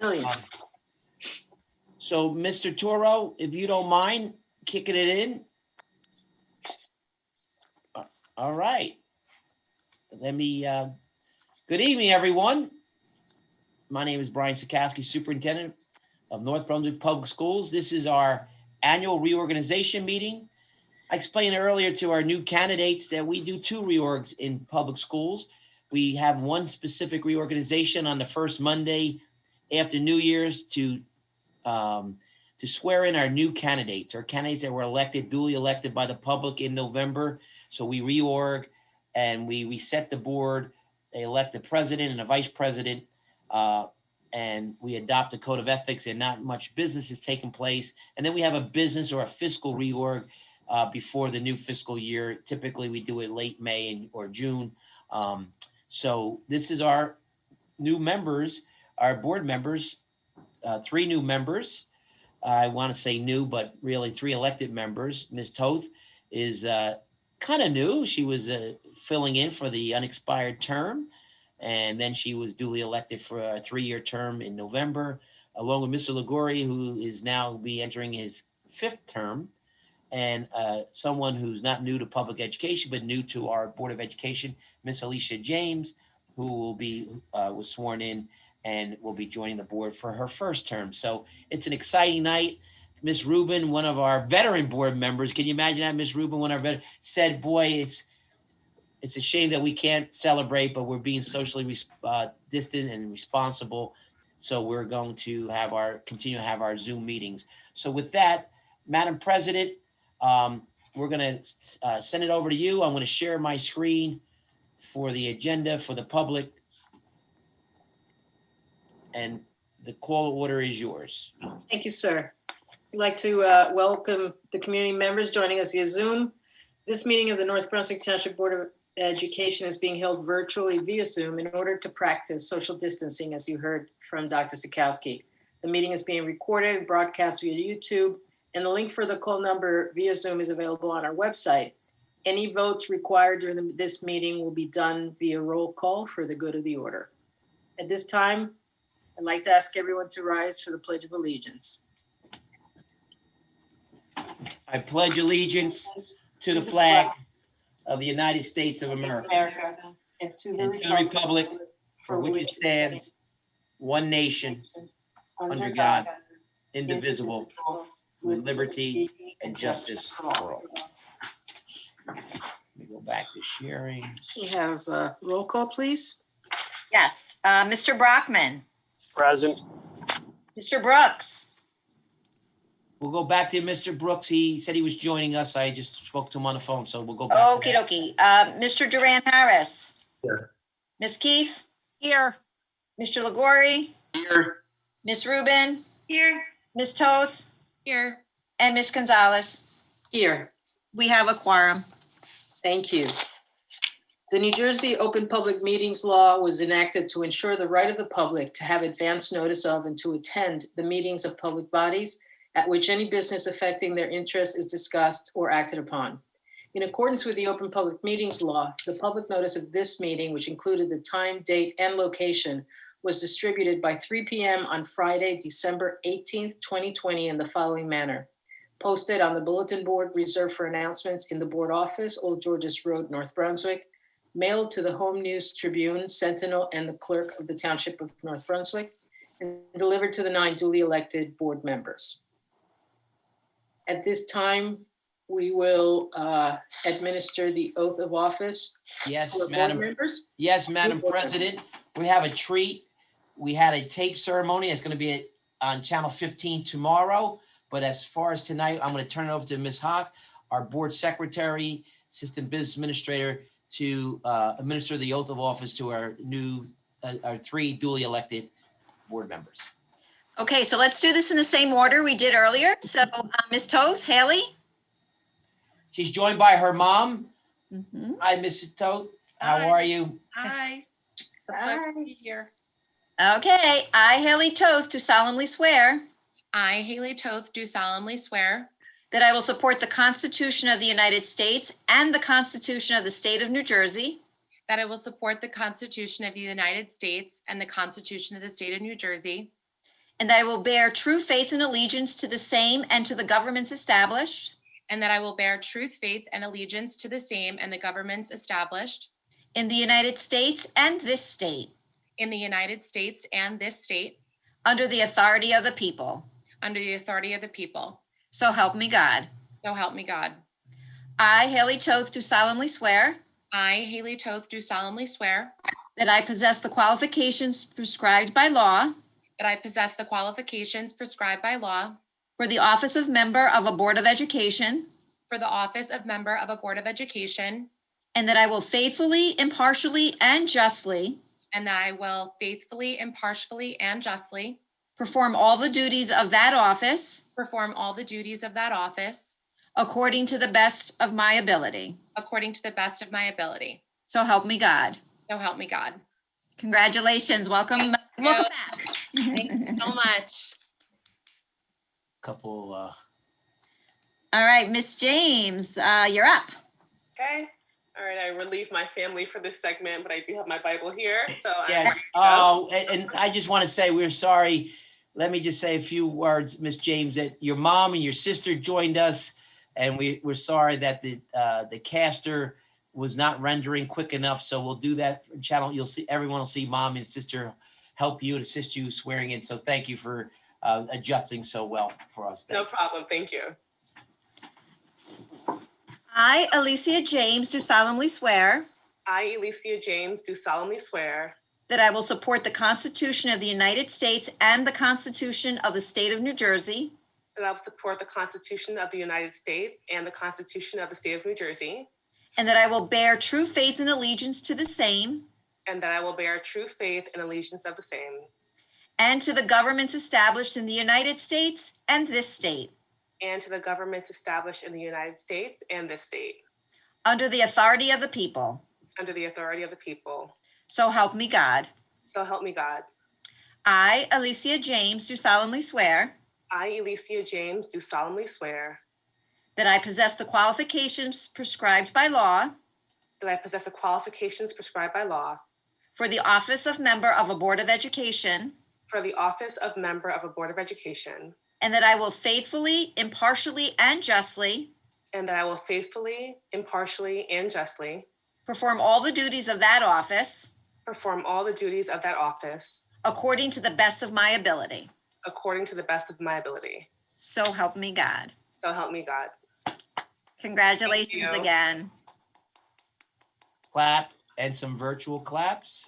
Million. So, Mr. Toro, if you don't mind kicking it in. All right. Let me, good evening, everyone. My name is Brian Sikowski, Superintendent of North Brunswick Public Schools. This is our annual reorganization meeting. I explained earlier to our new candidates that we do 2 reorgs in public schools. We have one specific reorganization on the first Monday after New Year's to swear in our new candidates, or candidates that were elected, duly elected by the public in November. So we reorg and we reset the board. They elect the president and a vice president, and we adopt a code of ethics, and not much business is taking place. And then we have a business or a fiscal reorg before the new fiscal year. Typically, we do it late May or June. So this is our new members, our board members, 3 new members. I want to say new, but really 3 elected members. Ms. Toth is kind of new. She was filling in for the unexpired term, and then she was duly elected for a 3-year term in November, along with Mr. Ligori, who is now be entering his 5th term, and someone who's not new to public education, but new to our Board of Education, Miss Alicia James, who will be was sworn in and will be joining the board for her 1st term. So it's an exciting night. Miss Rubin, one of our veteran board members, can you imagine that? Miss Rubin, one of our veterans, said, boy, it's a shame that we can't celebrate, but we're being socially distant and responsible. So we're going to continue to have our Zoom meetings. So with that, Madam President, we're going to send it over to you. I'm going to share my screen for the agenda for the public, and the call order is yours. Thank you, sir. I'd like to welcome the community members joining us via Zoom. This meeting of the North Brunswick Township Board of Education is being held virtually via Zoom in order to practice social distancing, as you heard from Dr. Sikowski. The meeting is being recorded and broadcast via YouTube, and the link for the call number via Zoom is available on our website. Any votes required during this meeting will be done via roll call for the good of the order. At this time, I'd like to ask everyone to rise for the Pledge of Allegiance. I pledge allegiance to the flag of the United States of America And to the republic for which it stands, one nation, under God, indivisible, with liberty and justice for all. Let me go back to sharing. We have roll call, please. Yes, Mr. Brockman. Present. Mr. Brooks. We'll go back to Mr. Brooks. He said he was joining us. I just spoke to him on the phone, so we'll go back. Okie dokie. Mr. Duran Harris. Here. Ms. Keefe. Here. Mr. Ligori. Here. Ms. Rubin. Here. Ms. Toth. Here. And Ms. Gonzalez. Here. We have a quorum. Thank you. The New Jersey Open Public Meetings Law was enacted to ensure the right of the public to have advance notice of and to attend the meetings of public bodies at which any business affecting their interests is discussed or acted upon. In accordance with the Open Public Meetings Law, the public notice of this meeting, which included the time, date, and location, was distributed by 3 p.m. on Friday, December 18th, 2020 in the following manner. Posted on the bulletin board reserved for announcements in the board office, Old Georges Road, North Brunswick, mailed to the Home News Tribune, Sentinel, and the clerk of the Township of North Brunswick, and delivered to the 9 duly elected board members. At this time, we will administer the oath of office. Yes, to our Madam. board members. Yes, Madam President. We have a treat. We had a tape ceremony. It's going to be on Channel 15 tomorrow. But as far as tonight, I'm going to turn it over to Ms. Hawk, our board secretary, assistant business administrator, to administer the oath of office to our 3 duly elected board members. Okay, so let's do this in the same order we did earlier. So Ms. Toth, Haley. She's joined by her mom. Mm-hmm. Hi, Mrs. Toth. How Hi. are you? Hi. It's a pleasure to be here. Okay, I, Haley Toth, do solemnly swear I, Haley Toth, do solemnly swear that I will support the Constitution of the United States and the Constitution of the State of New Jersey, that I will support the Constitution of the United States and the Constitution of the State of New Jersey, and that I will bear true faith and allegiance to the same and to the governments established and that I will bear true faith and allegiance to the same and the governments established in the United States and this state, in the United States and this state, under the authority of the people. under the authority of the people. So help me God. So help me God. I, Haley Toth, do solemnly swear I, Haley Toth, do solemnly swear that I possess the qualifications prescribed by law that I possess the qualifications prescribed by law for the office of member of a Board of Education, for the office of member of a Board of Education, and that I will faithfully, impartially, and justly and that I will faithfully, impartially, and justly perform all the duties of that office perform all the duties of that office according to the best of my ability. according to the best of my ability. So help me God. So help me God. Congratulations. Welcome back. Thank you so much. Couple, All right, Miss James, you're up. Okay. All right. I relieve my family for this segment, but I do have my Bible here. So yes. Oh, and I just want to say we're sorry. Let me just say a few words, Miss James, that your mom and your sister joined us, and we're sorry that the caster was not rendering quick enough. So we'll do that channel. You'll see, everyone will see mom and sister help you and assist you swearing in. So thank you for adjusting so well for us. no problem. Thank you. I, Alicia James, do solemnly swear I, Alicia James, do solemnly swear that I will support the Constitution of the United States and the Constitution of the State of New Jersey, that I will support the Constitution of the United States and the Constitution of the State of New Jersey, and that I will bear true faith and allegiance to the same and that I will bear true faith and allegiance of the same, and to the governments established in the United States and this state, and to the governments established in the United States and this state, under the authority of the people. under the authority of the people. So help me God. So help me God. I, Alicia James, do solemnly swear I, Alicia James, do solemnly swear that I possess the qualifications prescribed by law that I possess the qualifications prescribed by law for the office of member of a Board of Education, for the office of member of a Board of Education, and that I will faithfully, impartially, and justly and that I will faithfully, impartially, and justly perform all the duties of that office perform all the duties of that office according to the best of my ability. according to the best of my ability. So help me God. So help me God. Congratulations Thank you. again. Clap and some virtual claps.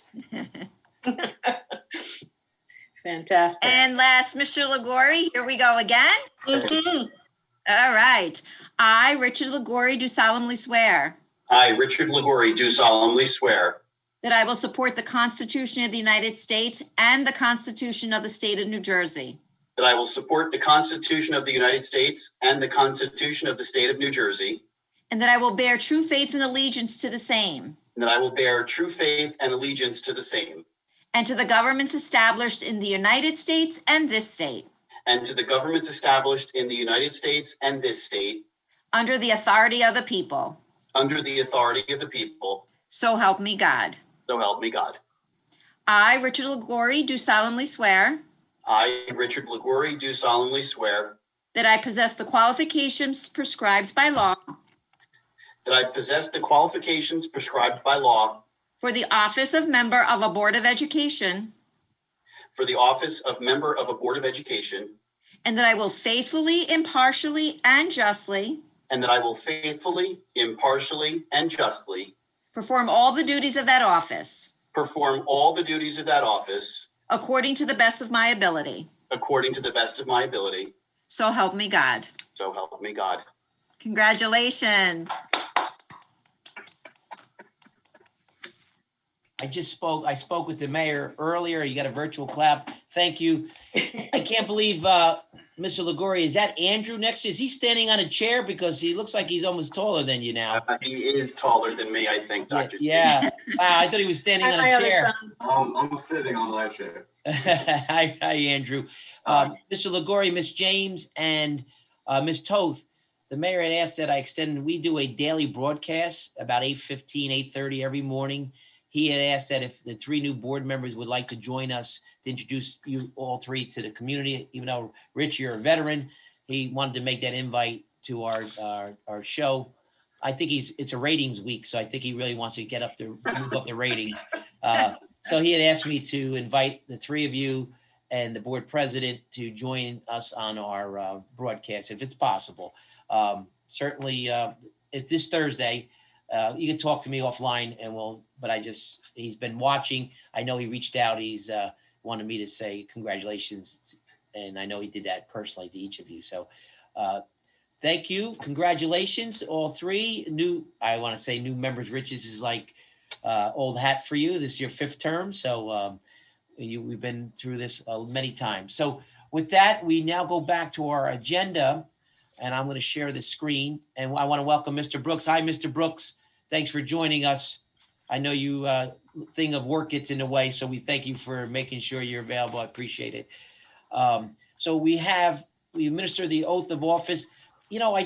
Fantastic. And last, Mr. Liguori, here we go again. Mhm. All right. I, Richard Liguori, do solemnly swear I, Richard Liguori, do solemnly swear that I will support the Constitution of the United States and the Constitution of the State of New Jersey, that I will support the Constitution of the United States and the Constitution of the State of New Jersey, and that I will bear true faith and allegiance to the same, and that I will bear true faith and allegiance to the same, and to the governments established in the United States and this state, and to the governments established in the United States and this state, under the authority of the people. under the authority of the people. So help me God. So help me God. I, Richard Liguori, do solemnly swear I, Richard Liguori, do solemnly swear that I possess the qualifications prescribed by law that I possess the qualifications prescribed by law for the office of member of a Board of Education, for the office of member of a Board of Education, and that I will faithfully, impartially, and justly and that I will faithfully, impartially, and justly perform all the duties of that office perform all the duties of that office according to the best of my ability. according to the best of my ability. So help me God. So help me God. Congratulations. I spoke with the mayor earlier. You got a virtual clap. Thank you. I can't believe, Mr. Liguori, is that Andrew next to you? Is he standing on a chair? Because he looks like he's almost taller than you now. He is taller than me, I think, Dr. Yeah. Wow, I thought he was standing on My a other chair. son. I'm sitting on my chair. Hi, Andrew. Mr. Liguori, Miss James, and Miss Toth, the mayor had asked that I extend, we do a daily broadcast about 8:15, 8:30 every morning. he had asked that if the 3 new board members would like to join us to introduce you all 3 to the community, even though Rich, you're a veteran, he wanted to make that invite to our show. I think it's a ratings week, so I think he really wants to move up the ratings. So he had asked me to invite the 3 of you and the board president to join us on our broadcast, if it's possible. Certainly, it's this Thursday. You can talk to me offline, he's been watching. I know he reached out. He's wanted me to say congratulations, and I know he did that personally to each of you. So thank you. Congratulations, all 3 new members. Rich's is like old hat for you. This is your 5th term. So we've been through this many times. So with that, we now go back to our agenda, and I'm going to share the screen, and I want to welcome Mr. Brooks. Hi, Mr. Brooks. Thanks for joining us. I know you thing of work gets in the way, so we thank you for making sure you're available. I appreciate it. So we administer the oath of office. You know, I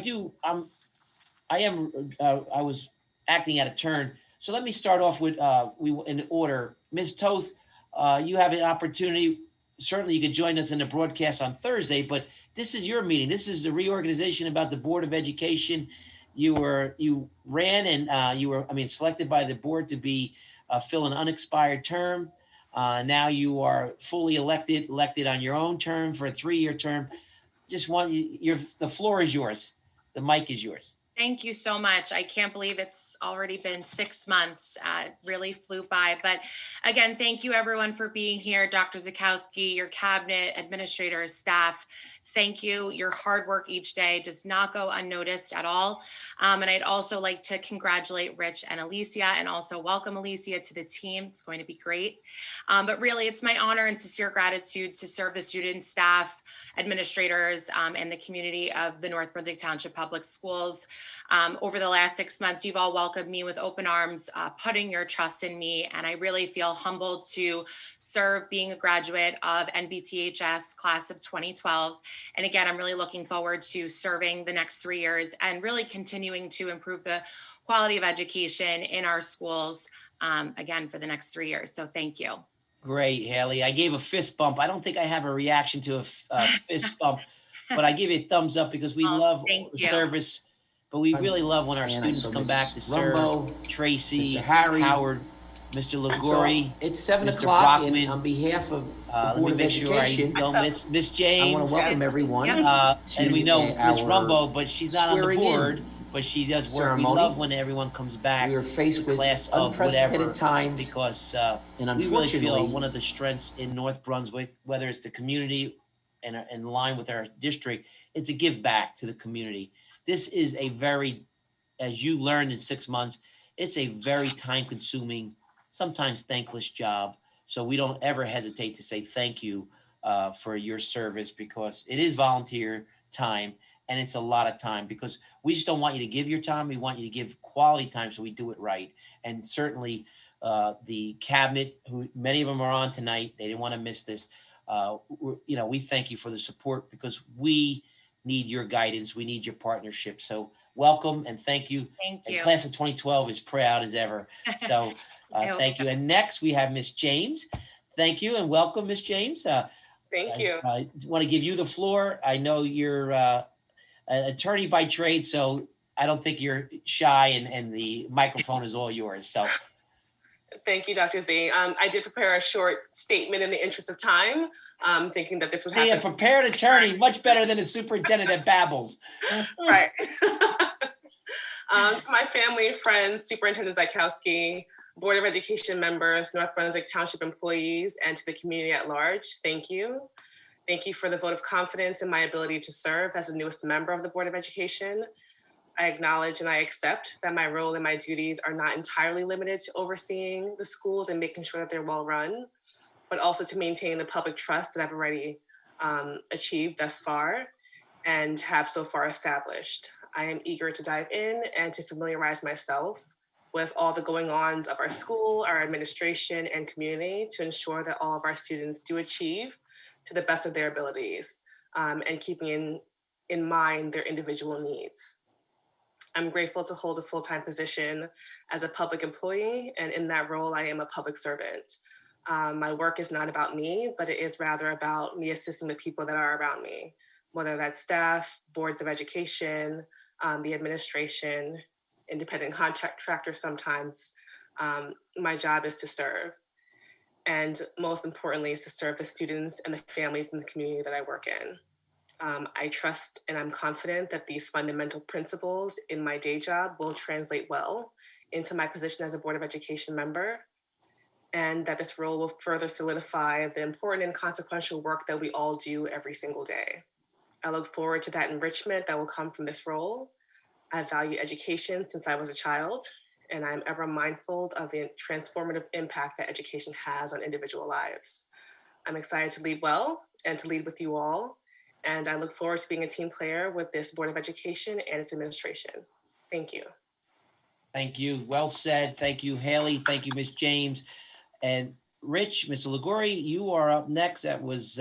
was acting out of turn. So let me start off with in order. Ms. Toth, you have an opportunity. Certainly you could join us in the broadcast on Thursday, but this is your meeting. This is the reorganization about the Board of Education. You ran and you were selected by the board to fill an unexpired term. Now you are fully elected on your own term for a 3-year term. The floor is yours. The mic is yours. Thank you so much. I can't believe it's already been 6 months. It really flew by. But again, thank you everyone for being here. Dr. Zakowski, your cabinet, administrators, staff. Thank you. Your hard work each day does not go unnoticed at all. And I'd also like to congratulate Rich and Alicia, and also welcome Alicia to the team. It's going to be great. But really, it's my honor and sincere gratitude to serve the students, staff, administrators, and the community of the North Brunswick Township Public Schools. Over the last 6 months, you've all welcomed me with open arms, putting your trust in me, and I really feel humbled to serve being a graduate of NBTHS class of 2012. And again, I'm really looking forward to serving the next 3 years and really continuing to improve the quality of education in our schools, again, for the next 3 years. So thank you. Great, Haley. I gave a fist bump. I don't think I have a reaction to a fist bump, but I give you a thumbs up because we love the service, but we really love when our students come back to serve. Tracy, Howard, Mr. Liguori, it's 7 Mr. o'clock, Brockman. and on behalf of the let me Board of make sure Education, I don't Miss James. I want to welcome everyone. And we know Miss our Rumbo, but she's not on the swearing board, in but she does work. ceremony. We love when everyone comes back. We are faced to with class of whatever, unprecedented times, because and we really feel unfortunately, one of the strengths in North Brunswick, whether it's the community and in line with our district, it's a give back to the community. This is a very, as you learned in 6 months, it's a very time-consuming, sometimes thankless job. So we don't ever hesitate to say thank you for your service, because it is volunteer time and it's a lot of time, because we just don't want you to give your time. We want you to give quality time, so we do it right. And certainly the cabinet, who many of them are on tonight, they didn't want to miss this. We thank you for the support, because we need your guidance. We need your partnership. So welcome and thank you. Thank you. And class of 2012 is proud as ever. So thank you. And next we have Miss James. Thank you and welcome, Miss James. Thank you. I want to give you the floor. I know you're an attorney by trade, so I don't think you're shy, and the microphone is all yours. So Thank you, Dr. Z. I did prepare a short statement in the interest of time, thinking that this would happen. a prepared attorney, much better than a superintendent that babbles. Right. My family, friends, Superintendent Zakowski, Board of Education members, North Brunswick Township employees, and to the community at large, thank you. Thank you for the vote of confidence in my ability to serve as the newest member of the Board of Education. I acknowledge and I accept that my role and my duties are not entirely limited to overseeing the schools and making sure that they're well run, but also to maintain the public trust that I've already achieved thus far and have so far established. I am eager to dive in and to familiarize myself with all the going-ons of our school, our administration, and community to ensure that all of our students do achieve to the best of their abilities, and keeping in mind their individual needs. I'm grateful to hold a full-time position as a public employee, and in that role, I am a public servant. My work is not about me, but it is rather about me assisting the people that are around me, whether that's staff, boards of education, the administration, independent contractors sometimes. My job is to serve. And most importantly, is to serve the students and the families in the community that I work in. I trust and I'm confident that these fundamental principles in my day job will translate well into my position as a Board of Education member, and that this role will further solidify the important and consequential work that we all do every single day. I look forward to that enrichment that will come from this role. I value education since I was a child, and I'm ever mindful of the transformative impact that education has on individual lives. I'm excited to lead well and to lead with you all, and I look forward to being a team player with this Board of Education and its administration. Thank you. Thank you. Well said. Thank you, Haley. Thank you, Ms. James. And Rich, Mr. Liguori, you are up next. That was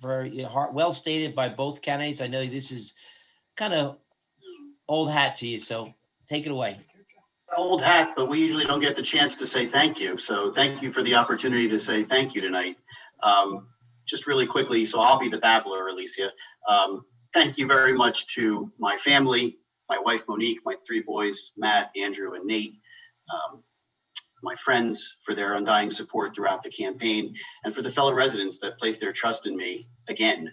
very well stated by both candidates. I know this is kind of old hat to you, so take it away. Old hat, but we usually don't get the chance to say thank you. So thank you for the opportunity to say thank you tonight. Just really quickly, so I'll be the babbler, Alicia. Thank you very much to my family, my wife, Monique, my 3 boys, Matt, Andrew, and Nate, my friends for their undying support throughout the campaign, and for the fellow residents that placed their trust in me again.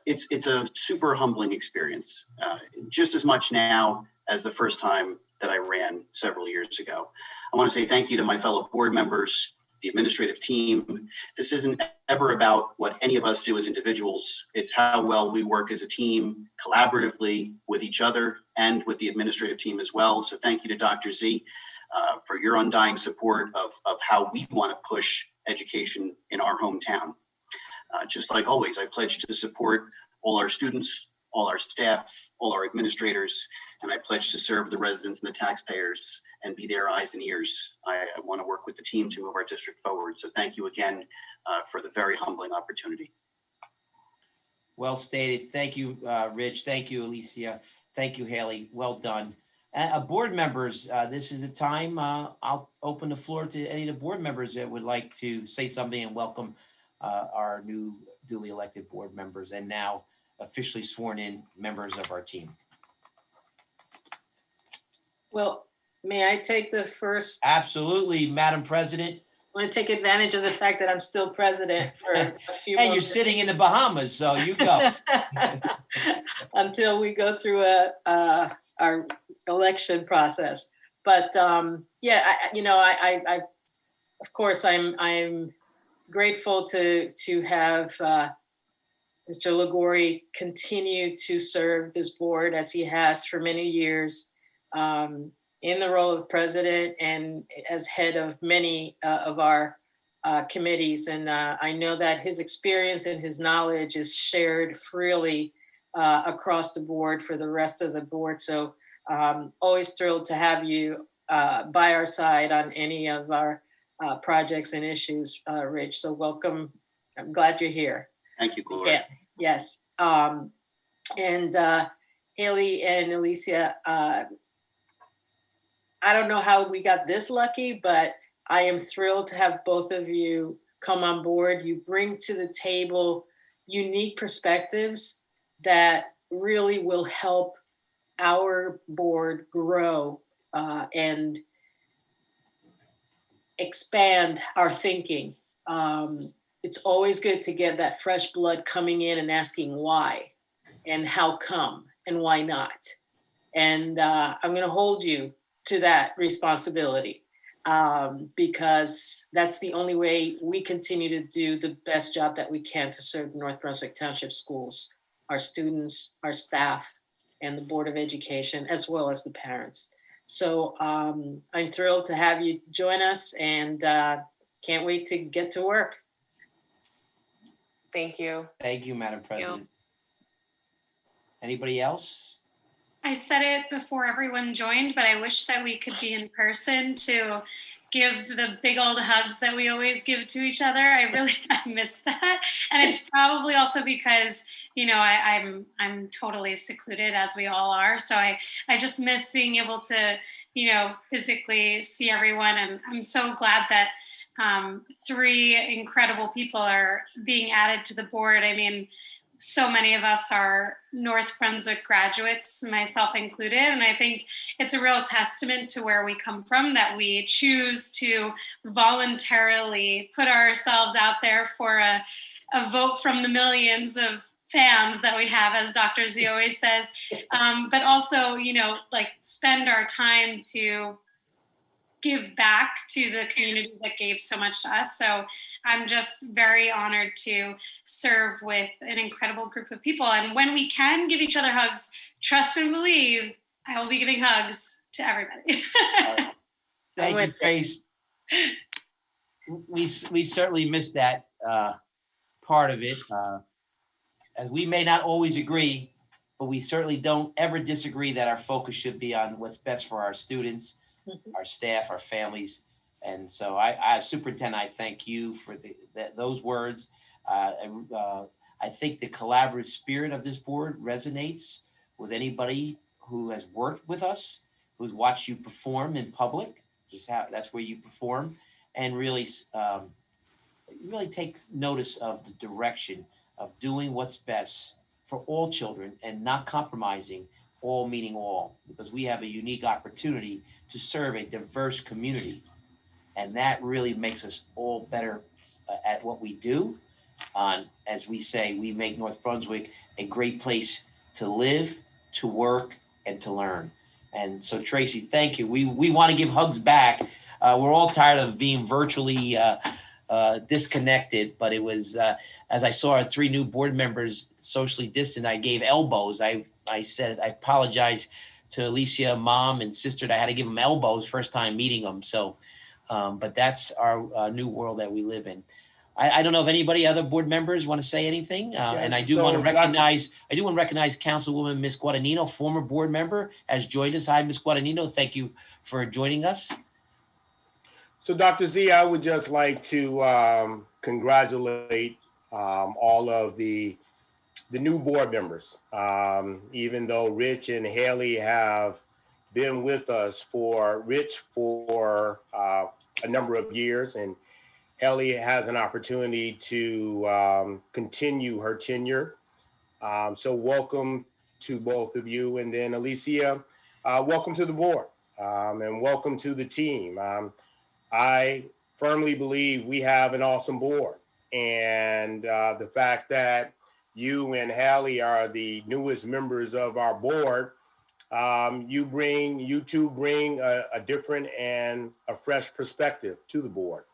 It's a super humbling experience, just as much now as the first time that I ran several years ago. I want to say thank you to my fellow board members, the administrative team. This isn't ever about what any of us do as individuals. It's how well we work as a team, collaboratively with each other and with the administrative team as well. So thank you to Dr. Z for your undying support of how we want to push education in our hometown. Just like always, I pledge to support all our students, all our staff, all our administrators, and I pledge to serve the residents and the taxpayers and be their eyes and ears. I want to work with the team to move our district forward. So thank you again for the very humbling opportunity. Well stated. Thank you, Rich. Thank you, Alicia. Thank you, Haley. Well done. Board members, this is a time I'll open the floor to any of the board members that would like to say something and welcome our new duly elected board members and now officially sworn in members of our team. Well, may I take the first? Absolutely, Madam President. I want to take advantage of the fact that I'm still president for a few And more you're sitting in the Bahamas, so you go. until we go through our election process. But yeah, I of course I'm grateful to have Mr. Liguori continue to serve this board as he has for many years. In the role of president and as head of many of our committees. And I know that his experience and his knowledge is shared freely across the board for the rest of the board. So always thrilled to have you by our side on any of our projects and issues, Rich. So welcome. I'm glad you're here. Thank you, Gloria. Yeah, yes. And Haley and Alicia, I don't know how we got this lucky, but I am thrilled to have both of you come on board. You bring to the table unique perspectives that really will help our board grow and expand our thinking. It's always good to get that fresh blood coming in and asking why and how come and why not. And I'm going to hold you to that responsibility because that's the only way we continue to do the best job that we can to serve the North Brunswick Township schools, our students, our staff, and the Board of Education, as well as the parents. So I'm thrilled to have you join us and can't wait to get to work. Thank you. Thank you, Madam President. Anybody else? I said it before everyone joined, but I wish that we could be in person to give the big old hugs that we always give to each other. I miss that. And it's probably also because, I'm totally secluded, as we all are. So I just miss being able to, physically see everyone. And I'm so glad that 3 incredible people are being added to the board. I mean, so many of us are North Brunswick graduates, myself included, and I think it's a real testament to where we come from that we choose to voluntarily put ourselves out there for a vote from the millions of fans that we have, as Dr. Z always says, but also, spend our time to give back to the community that gave so much to us. So I'm just very honored to serve with an incredible group of people. And when we can give each other hugs, trust and believe, I will be giving hugs to everybody. Thank you, Grace. We certainly missed that part of it. As we may not always agree, but we certainly don't ever disagree that our focus should be on what's best for our students, our staff, our families. And so as superintendent, I thank you for those words. I think the collaborative spirit of this board resonates with anybody who has worked with us, who's watched you perform in public. That's where you perform, and really takes notice of the direction of doing what's best for all children and not compromising, all meaning all, because we have a unique opportunity to serve a diverse community. And that really makes us all better at what we do. As we say, we make North Brunswick a great place to live, to work, and to learn. And so, Tracy, thank you. We want to give hugs back. We're all tired of being virtually disconnected, but it was, as I saw our 3 new board members socially distant, I gave elbows. I said, I apologize to Alicia, mom and sister, that I had to give them elbows first time meeting them. So, but that's our new world that we live in. I don't know if anybody, other board members, want to say anything. And I do want to recognize Councilwoman Ms. Guadagnino, former board member, has joined us. Hi, Ms. Guadagnino. Thank you for joining us. So, Dr. Z, I would just like to congratulate all of the new board members. Even though Rich and Haley have been with us for a number of years, and Haley has an opportunity to continue her tenure. So welcome to both of you. And then Alicia, welcome to the board, and welcome to the team. I firmly believe we have an awesome board. And the fact that you and Hallie are the newest members of our board, you two bring a different and a fresh perspective to the board.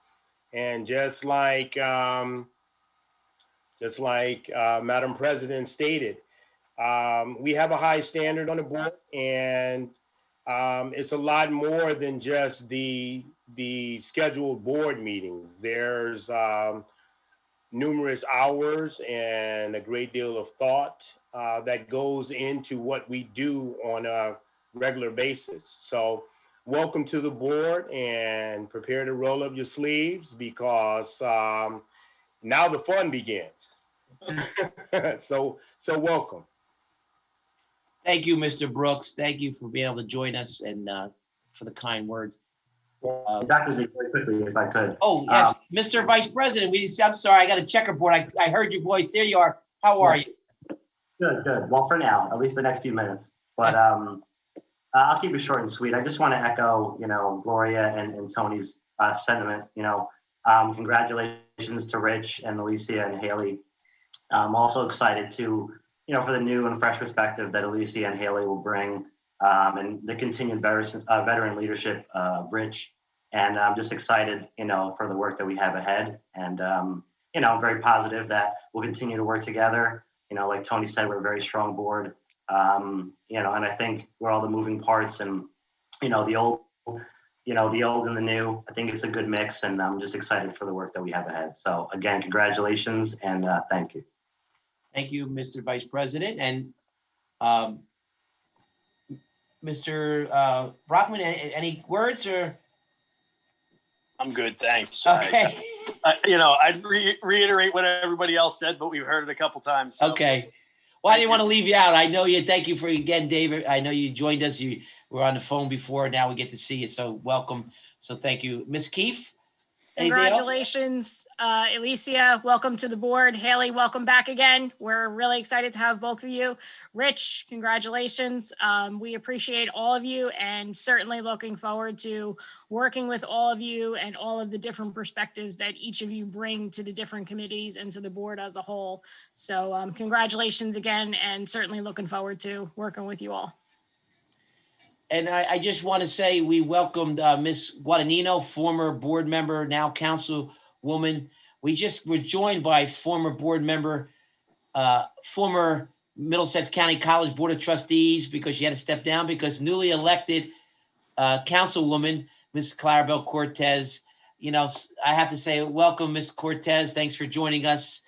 And just like Madam President stated, we have a high standard on the board, and it's a lot more than just the scheduled board meetings. There's numerous hours and a great deal of thought that goes into what we do on a regular basis. So welcome to the board, and prepare to roll up your sleeves, because now the fun begins. So welcome. Thank you, Mr. Brooks. Thank you for being able to join us, and for the kind words. Dr. Z, very quickly, if I could. Oh, yes, Mr. Vice President. I'm sorry, I got a checkerboard. I heard your voice. There you are. How are you? Good. Well, for now, at least the next few minutes. But I'll keep it short and sweet. I just want to echo, Gloria and Tony's sentiment. Congratulations to Rich and Alicia and Haley. I'm also excited to, for the new and fresh perspective that Alicia and Haley will bring, and the continued veteran leadership of Rich. And I'm just excited, for the work that we have ahead. And, I'm very positive that we'll continue to work together. Like Tony said, we're a very strong board. And I think we're all the moving parts, and, the old and the new. I think it's a good mix, and I'm just excited for the work that we have ahead. So again, congratulations, and thank you. Thank you, Mr. Vice President. And Mr. Brockman, any words or? I'm good, thanks. Okay. I'd reiterate what everybody else said, but we've heard it a couple times. So. Okay. Well, I didn't want to leave you out. I know you. Thank you for again, David. I know you joined us. You were on the phone before. Now we get to see you. So welcome. So thank you, Miss Keefe. Anything else? Congratulations, Alicia. Welcome to the board. Haley, welcome back again. We're really excited to have both of you. Rich, congratulations. We appreciate all of you and certainly looking forward to working with all of you and all of the different perspectives that each of you bring to the different committees and to the board as a whole. So congratulations again, and certainly looking forward to working with you all. And I just want to say we welcomed Ms. Guadagnino, former board member, now councilwoman. We just were joined by former board member, former Middlesex County College Board of Trustees, because she had to step down, because newly elected councilwoman, Ms. Clarabelle Cortez. I have to say, welcome, Ms. Cortez. Thanks for joining us.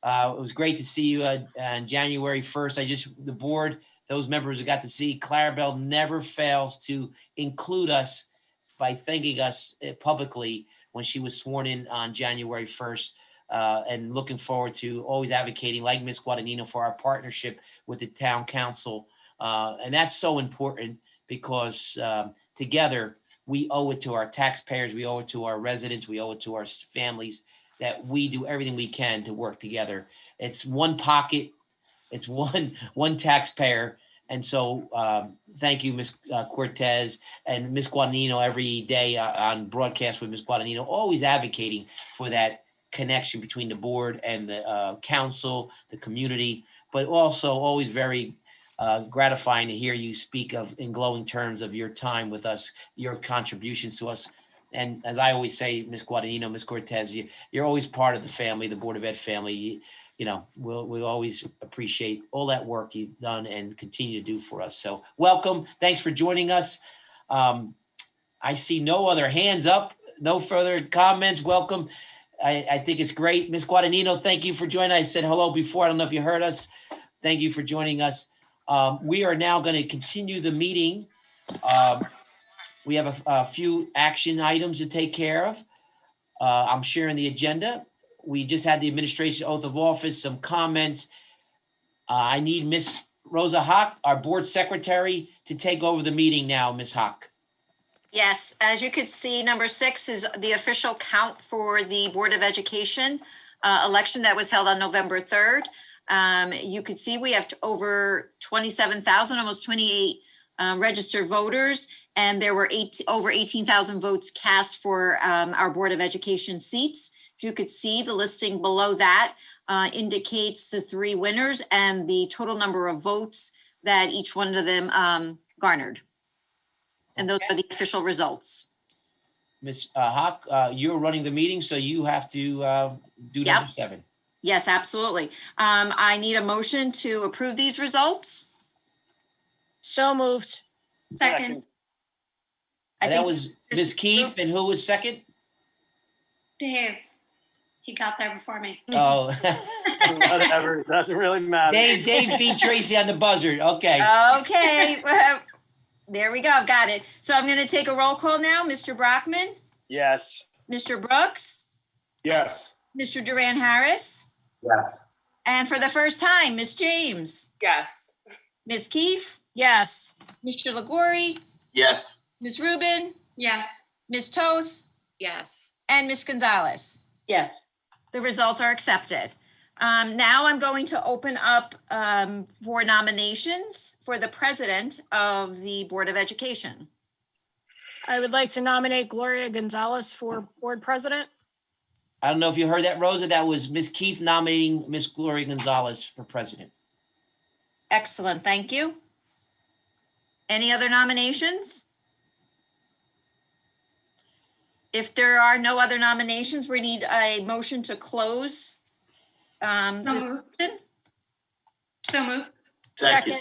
It was great to see you on January 1st. The board, those members who got to see, Clarabelle never fails to include us by thanking us publicly when she was sworn in on January 1st, and looking forward to always advocating, like Ms. Guadagnino, for our partnership with the town council. And that's so important because together we owe it to our taxpayers, we owe it to our residents, we owe it to our families that we do everything we can to work together. It's one pocket. It's one taxpayer. And so thank you, Ms. Cortez, and Ms. Guadagnino every day on broadcast with Ms. Guadagnino, always advocating for that connection between the board and the council, the community, but also always very gratifying to hear you speak in glowing terms of your time with us, your contributions to us. And as I always say, Ms. Guadagnino, Ms. Cortez, you're always part of the family, the Board of Ed family. We'll always appreciate all that work you've done and continue to do for us. So welcome. Thanks for joining us. I see no other hands up, no further comments. Welcome. I think it's great. Ms. Guadagnino, thank you for joining. I said hello before. I don't know if you heard us. Thank you for joining us. We are now going to continue the meeting. We have a few action items to take care of. I'm sharing the agenda. We just had the administration oath of office, some comments. I need Miss Rosa Hock, our board secretary, to take over the meeting now, Miss Hock. Yes, as you can see, number 6 is the official count for the Board of Education election that was held on November 3rd. You could see we have over 27,000, almost 28 registered voters, and there were over 18,000 votes cast for our Board of Education seats. You could see the listing below that indicates the 3 winners and the total number of votes that each one of them garnered. And those are the official results. Ms. Hock, you're running the meeting, so you have to do number 7. Yes, absolutely. I need a motion to approve these results. So moved. Second. That was Ms. Keefe, and who was second? Dave. He got there before me. Oh. Whatever. Doesn't really matter. Dave beat Tracy on the buzzer. Okay. Okay. There we go. Got it. So I'm going to take a roll call now. Mr. Brockman? Yes. Mr. Brooks? Yes. Mr. Duran Harris? Yes. And for the first time, Ms. James? Yes. Ms. Keefe? Yes. Mr. Liguori? Yes. Ms. Rubin? Yes. Ms. Toth? Yes. And Ms. Gonzalez? Yes. The results are accepted. Now I'm going to open up for nominations for the president of the Board of Education. I would like to nominate Gloria Gonzalez for board president. I don't know if you heard that, Rosa. That was Ms. Keefe nominating Ms. Gloria Gonzalez for president. Excellent. Thank you. Any other nominations? If there are no other nominations, we need a motion to close. This motion. So moved. Second.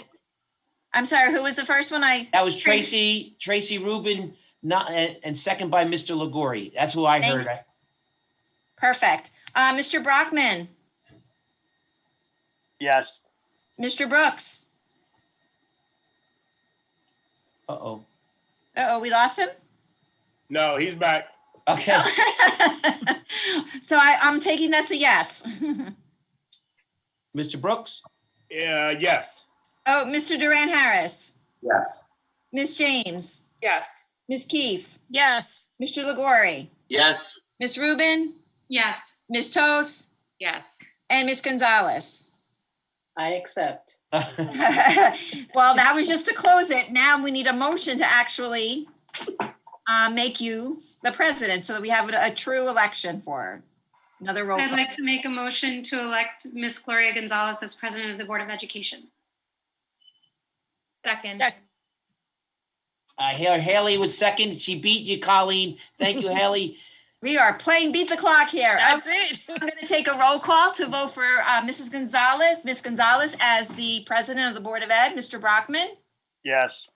I'm sorry, who was the first one? That was Tracy Rubin, and second by Mr. Liguori. That's who I heard. Perfect. Mr. Brockman, Yes. Mr. Brooks. Uh-oh. Uh-oh, we lost him? No, he's back. Okay. So I'm taking that's a yes. Mr. Brooks? Yes. Oh, Mr. Duran Harris, Yes. Miss James, Yes. Miss Keefe, Yes. Mr. Liguori, Yes. Miss Rubin, Yes. Miss Toth, Yes. and Miss Gonzalez. I accept. Well, that was just to close it. Now we need a motion to actually make you the president so that we have a true election for another roll I'd call. like to make a motion to elect Miss Gloria Gonzalez as president of the Board of Education. Second. Haley was second. She beat you, Colleen. Thank you, Haley. We are playing beat the clock here. That's it. I'm going to take a roll call to vote for Mrs. Gonzalez, Miss Gonzalez as the president of the Board of Ed. Mr. Brockman, Yes.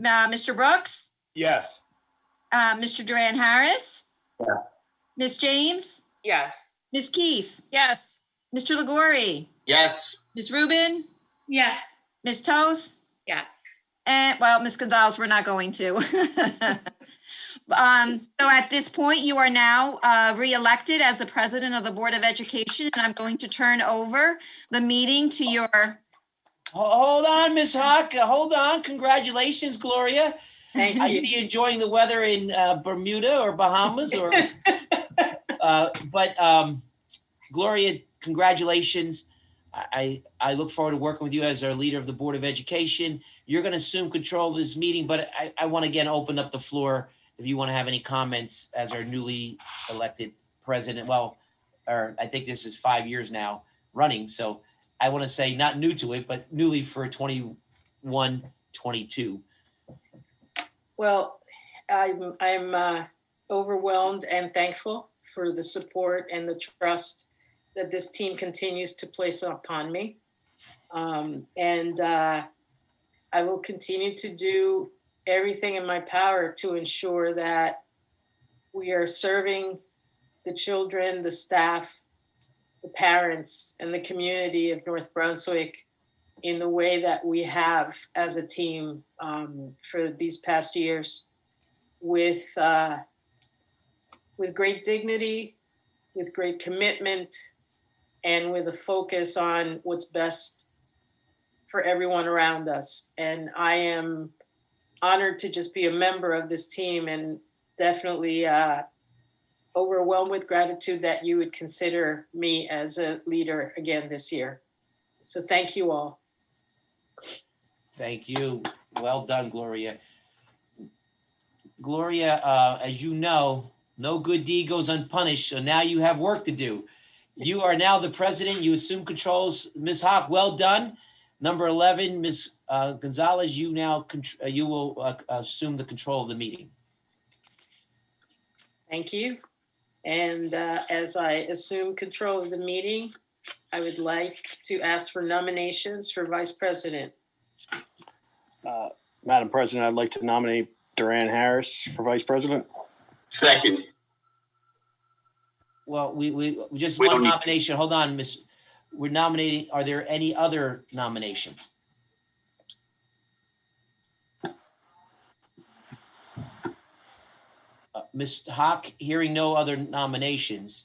Mr. Brooks, Yes. Mr. Duran Harris, Yes. Miss James, Yes. Miss Keefe, Yes. Mr. Liguori, Yes. Miss Rubin, Yes. Miss Toth, Yes. and well, Miss Gonzalez, we're not going to. So at this point, you are now re-elected as the president of the Board of Education, and I'm going to turn over the meeting to your. Hold on, Miss Hawk. Hold on. Congratulations, Gloria. Thank I you. see you enjoying the weather in Bermuda or Bahamas, or but Gloria, congratulations. I look forward to working with you as our leader of the Board of Education. You're going to assume control of this meeting, but I want to again open up the floor if you want to have any comments as our newly elected president. Well, or I think this is 5 years now running, so I want to say not new to it, but newly for 21, 22. Well, I'm overwhelmed and thankful for the support and the trust that this team continues to place upon me. And I will continue to do everything in my power to ensure that we are serving the children, the staff, the parents, and the community of North Brunswick in the way that we have as a team for these past years, with great dignity, with great commitment, and with a focus on what's best for everyone around us. And I am honored to just be a member of this team, and definitely overwhelmed with gratitude that you would consider me as a leader again this year. So thank you all. Thank you. Well done, Gloria. Gloria, as you know, no good deed goes unpunished. So now you have work to do. You are now the president. You assume controls. Ms. Hawk, well done. Number 11, Ms. Gonzalez, you will assume the control of the meeting. Thank you. And as I assume control of the meeting, I would like to ask for nominations for vice president. Madam President, I'd like to nominate Duran Harris for vice president. Second. Well, we just We one don't need- nomination. Hold on, Miss. We're nominating. Are there any other nominations? Ms. Hawk, hearing no other nominations.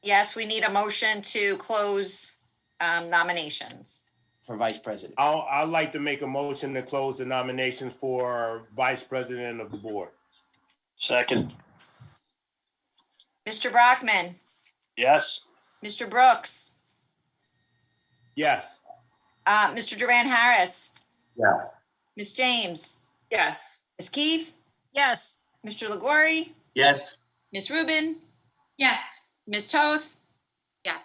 Yes, we need a motion to close nominations. For vice president. I'd like to make a motion to close the nominations for vice president of the board. Second. Mr. Brockman, Yes. Mr. Brooks, Yes. Mr. Duran Harris, Yes. Miss James, Yes. Miss Keefe, Yes. Mr. Liguori, Yes. Miss Rubin, Yes. Miss Toth, Yes.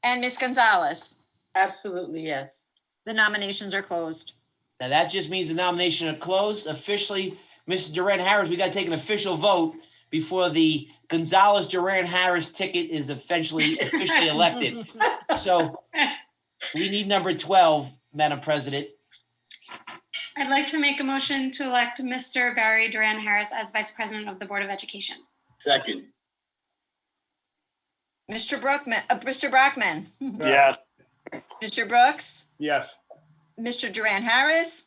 and Miss Gonzalez. Absolutely, yes. The nominations are closed. Now that just means the nomination are closed. Officially, Mrs. Duran Harris, we got to take an official vote before the Gonzalez Duran Harris ticket is officially elected. So we need number 12, Madam President. I'd like to make a motion to elect Mr. Barry Duran Harris as vice president of the Board of Education. Second. Mr. Brockman, Yes. Mr. Brooks, Yes. Mr. Duran Harris,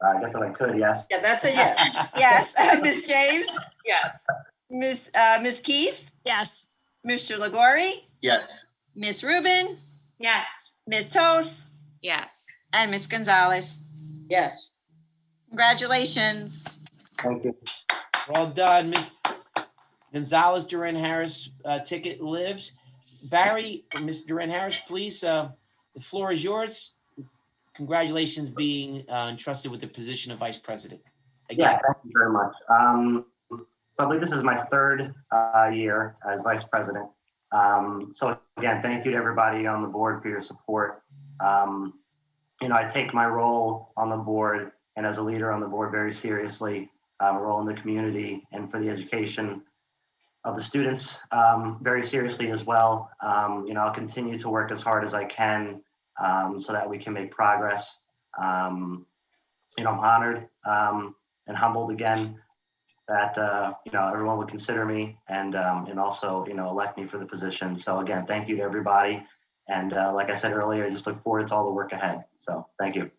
I guess if I could, yes. Yeah, that's a yes. yes, Miss James, Yes. Ms. Keefe, Yes. Mr. Liguori, Yes. Ms. Rubin, Yes. Ms. Toth, Yes. and Ms. Gonzalez. Yes. Congratulations. Thank you. Well done, Ms. Gonzalez. Duran Harris ticket lives. Barry, Ms. Duran Harris, please. The floor is yours. Congratulations being entrusted with the position of vice president. Again. Yeah, thank you very much. So I believe this is my third year as vice president. So again, thank you to everybody on the board for your support. I take my role on the board and as a leader on the board very seriously, role in the community and for the education of the students very seriously as well. I'll continue to work as hard as I can so that we can make progress. I'm honored and humbled again that everyone would consider me and also elect me for the position. So again, thank you to everybody. And like I said earlier, I just look forward to all the work ahead. So thank you.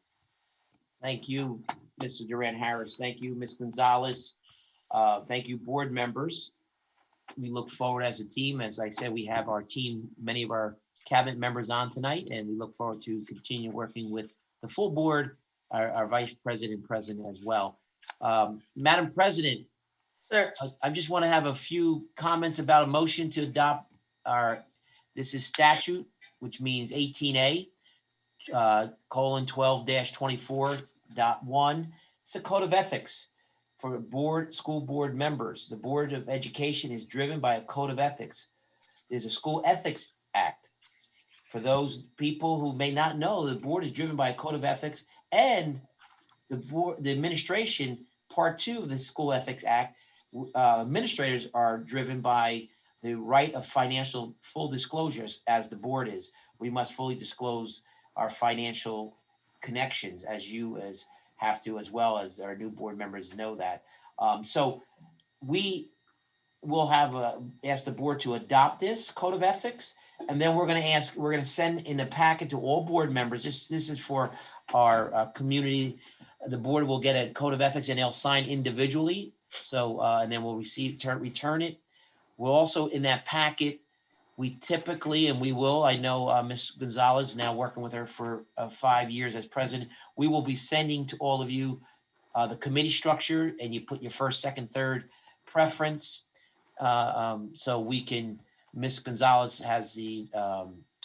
Thank you, Mr. Duran Harris. Thank you, Ms. Gonzalez. Thank you, board members. We look forward as a team. As I said, we have our team, many of our cabinet members on tonight, and we look forward to continue working with the full board, our vice president, president as well. Madam President, Sir. I just want to have a few comments about a motion to adopt this is statute, which means 18A, colon 12-24.1. It's a code of ethics for school board members. The Board of Education is driven by a code of ethics. There's a School Ethics Act. For those people who may not know, the board is driven by a code of ethics, and the administration, part 2 of the School Ethics Act, administrators are driven by the right of financial full disclosures, as the board is. We must fully disclose our financial connections, as you have to, as well as our new board members know that. So we will have ask the board to adopt this code of ethics, and then we're going to send in a packet to all board members. This is for our community. The board will get a code of ethics and they'll sign individually. So and then we'll return it. We'll also, in that packet, we typically, and we will, I know Ms. Gonzalez, now working with her for 5 years as president, we will be sending to all of you the committee structure, and you put your first, second, third preference. So we can, Ms. Gonzalez has the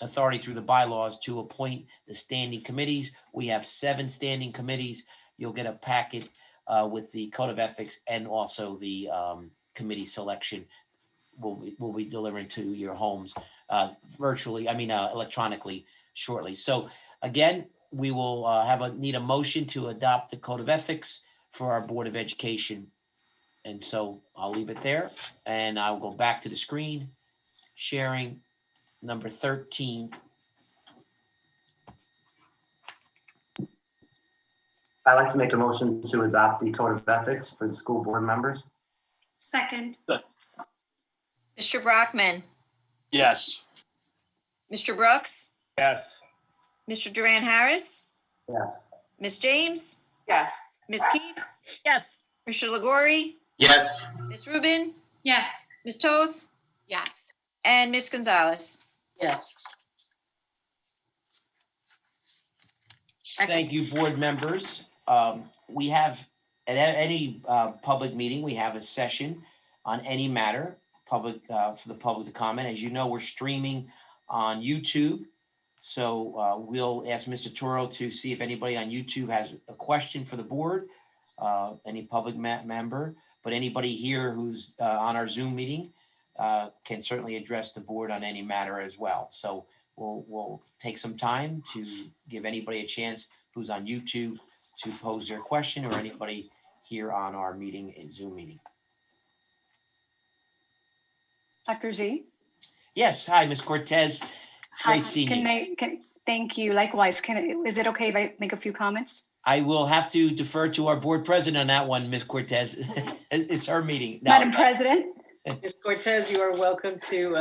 authority through the bylaws to appoint the standing committees. We have 7 standing committees. You'll get a packet with the code of ethics and also the committee selection. We'll be delivering to your homes electronically shortly. So again, we will need a motion to adopt the code of ethics for our Board of Education. And so I'll leave it there, and I'll go back to the screen, sharing number 13. I'd like to make a motion to adopt the code of ethics for the school board members. Second. Mr. Brockman, Yes. Mr. Brooks, Yes. Mr. Duran Harris, Yes. Ms. James, Yes. Ms. Keefe, Yes. Mr. Liguori, Yes. Ms. Rubin, Yes. Ms. Toth, Yes. and Ms. Gonzalez. Yes. Thank you, board members. We have, at any public meeting, we have a session on any matter for the public to comment. As you know, we're streaming on YouTube. So we'll ask Mr. Toro to see if anybody on YouTube has a question for the board, any public member, but anybody here who's on our Zoom meeting can certainly address the board on any matter as well. So we'll take some time to give anybody a chance who's on YouTube to pose their question, or anybody here on our Zoom meeting. Dr. Z? Yes, hi, Ms. Cortez. It's great seeing you. Thank you. Likewise. Is it okay if I make a few comments? I will have to defer to our board president on that one, Ms. Cortez. It's her meeting. No. Madam President? Ms. Cortez, you are welcome to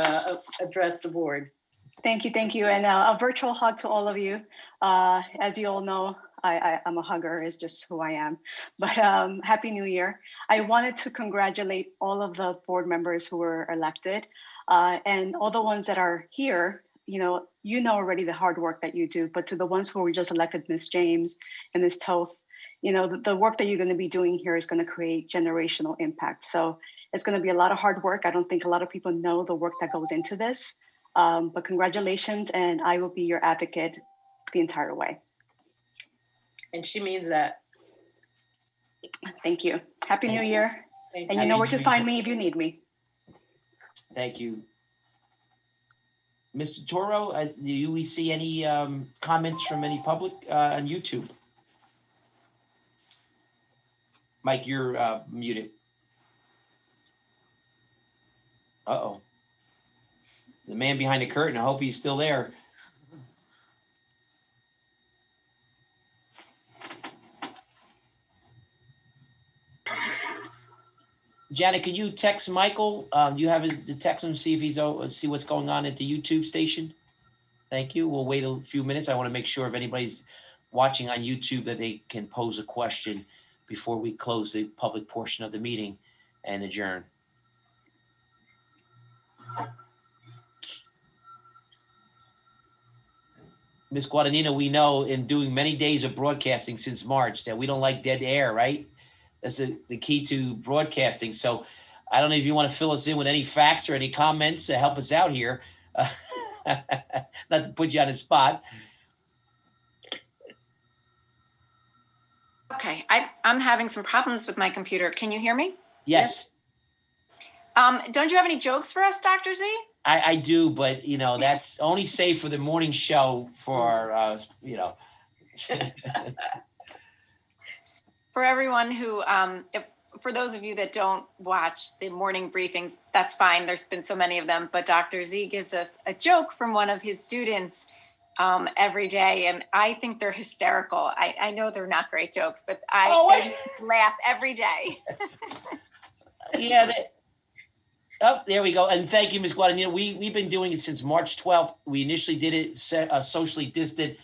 address the board. Thank you. And a virtual hug to all of you. As you all know, I'm a hugger, is just who I am. But Happy New Year. I wanted to congratulate all of the board members who were elected and all the ones that are here. You know already the hard work that you do, but to the ones who were just elected, Ms. James and Ms. Toth, the work that you're going to be doing here is going to create generational impact. So it's going to be a lot of hard work. I don't think a lot of people know the work that goes into this, but congratulations, and I will be your advocate the entire way. And she means that. Thank you. Happy New Year. Thank And you know where to find me if you need me. Thank you. Mr. Toro, do we see any comments from any public on YouTube? Mike, you're muted. Uh-oh. The man behind the curtain, I hope he's still there. Janet, can you text Michael? Do you have to text him, see if he's see what's going on at the YouTube station? Thank you. We'll wait a few minutes. I want to make sure if anybody's watching on YouTube that they can pose a question before we close the public portion of the meeting and adjourn. Ms. Guadagnino, we know in doing many days of broadcasting since March that we don't like dead air, right? That's the key to broadcasting. So I don't know if you want to fill us in with any facts or any comments to help us out here. Not to put you on the spot. Okay, I'm having some problems with my computer. Can you hear me? Yes. Don't you have any jokes for us, Dr. Z? I do, but, that's only safe for the morning show for, For everyone who, for those of you that don't watch the morning briefings, that's fine. There's been so many of them, but Dr. Z gives us a joke from one of his students every day, and I think they're hysterical. I know they're not great jokes, but I laugh every day. Yeah. There we go. And thank you, Ms. Guadagnino. We've been doing it since March 12th. We initially did it socially distant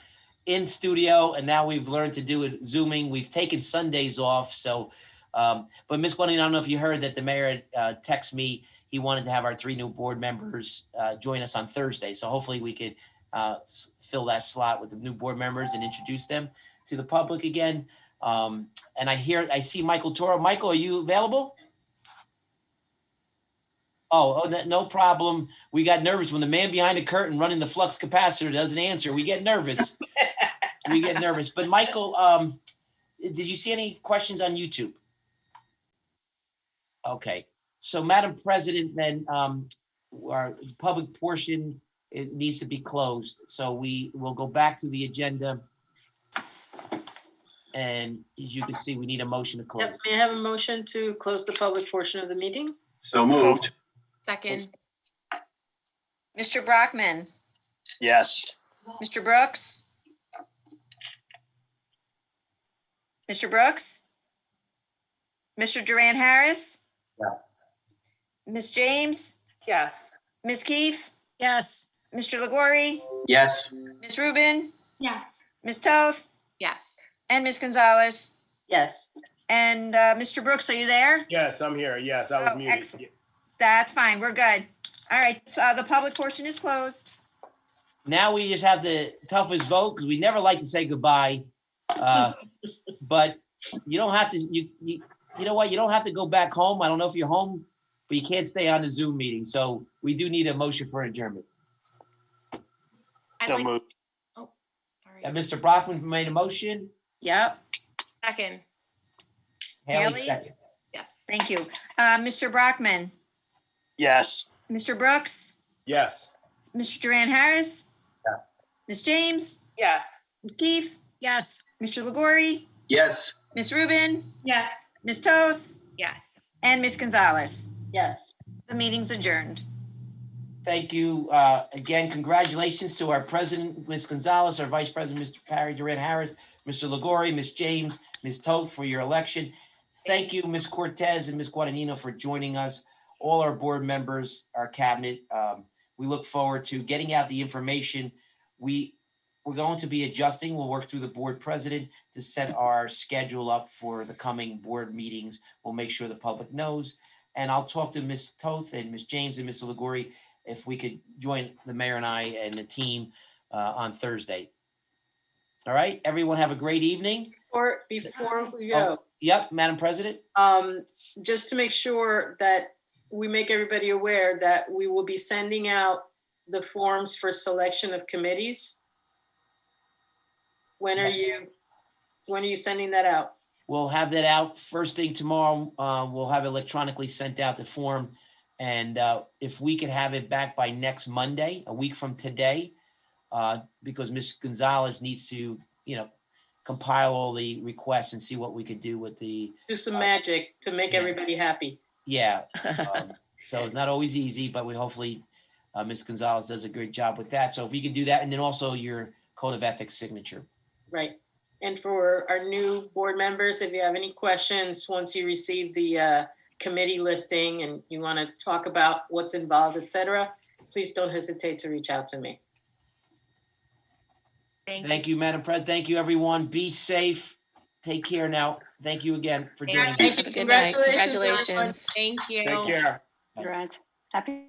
in studio, and now we've learned to do it Zooming. We've taken Sundays off. So, but Ms. Guadagnino, I don't know if you heard that the mayor texted me. He wanted to have our 3 new board members join us on Thursday. So hopefully we could fill that slot with the new board members and introduce them to the public again. And I see Michael Toro. Michael, are you available? Oh, no problem. We got nervous when the man behind the curtain running the flux capacitor doesn't answer. We get nervous. But Michael, did you see any questions on YouTube? Okay. So, Madam President, then our public portion, it needs to be closed. So we will go back to the agenda. And as you can see, we need a motion to close. Yep. May I have a motion to close the public portion of the meeting? So moved. Second. Mr. Brockman, Yes. Mr. Brooks? Mr. Brooks? Mr. Duran Harris? Yes. Ms. James? Yes. Ms. Keefe? Yes. Mr. Liguori? Yes. Ms. Rubin? Yes. Ms. Toth? Yes. And Ms. Gonzalez? Yes. And Mr. Brooks, are you there? Yes, I'm here. Yes, I was muted. Excellent. That's fine. We're good. All right. The public portion is closed. Now we just have the toughest vote because we never like to say goodbye. But you don't have to, you know what? You don't have to go back home. I don't know if you're home, but you can't stay on the Zoom meeting. So we do need a motion for adjournment. So moved. Oh, sorry. Mr. Brockman made a motion. Yep. Second. Haley Haley? second. Yes. Thank you. Mr. Brockman, Yes. Mr. Brooks, Yes. Mr. Duran Harris? Yes. Ms. James? Yes. Ms. Keefe? Yes. Mr. Liguori? Yes. Ms. Rubin? Yes. Ms. Toth? Yes. And Ms. Gonzalez? Yes. The meeting's adjourned. Thank you. Again, congratulations to our president, Ms. Gonzalez, our vice president, Mr. Parry Duran Harris, Mr. Liguori, Ms. James, Ms. Toth for your election. Thank you, Ms. Cortez and Ms. Guadagnino for joining us, all our board members, our cabinet. We look forward to getting out the information. We we're going to be adjusting. We'll work through the board president to set our schedule up for the coming board meetings. We'll make sure the public knows. And I'll talk to Ms. Toth and Ms. James and Mr. Liguri if we could join the mayor and I and the team on Thursday. All right, everyone have a great evening. Before we go, Yep, Madam President. just to make sure that we make everybody aware that we will be sending out the forms for selection of committees. When are you sending that out? We'll have that out first thing tomorrow. We'll have electronically sent out the form. And if we could have it back by next Monday, a week from today, because Ms. Gonzalez needs to, compile all the requests and see what we could do with the. Do some magic to make everybody happy. Yeah. So it's not always easy, but we hopefully Ms. Gonzalez does a great job with that. So if you could do that, and then also your code of ethics signature. Right. And for our new board members, if you have any questions, once you receive the committee listing and you want to talk about what's involved, etc., please don't hesitate to reach out to me. Thank you, Madam President. Thank you, everyone. Be safe. Take care now. Thank you again for joining us. Thank you. Good night. Congratulations. Thank you. Take care. Congrats. Happy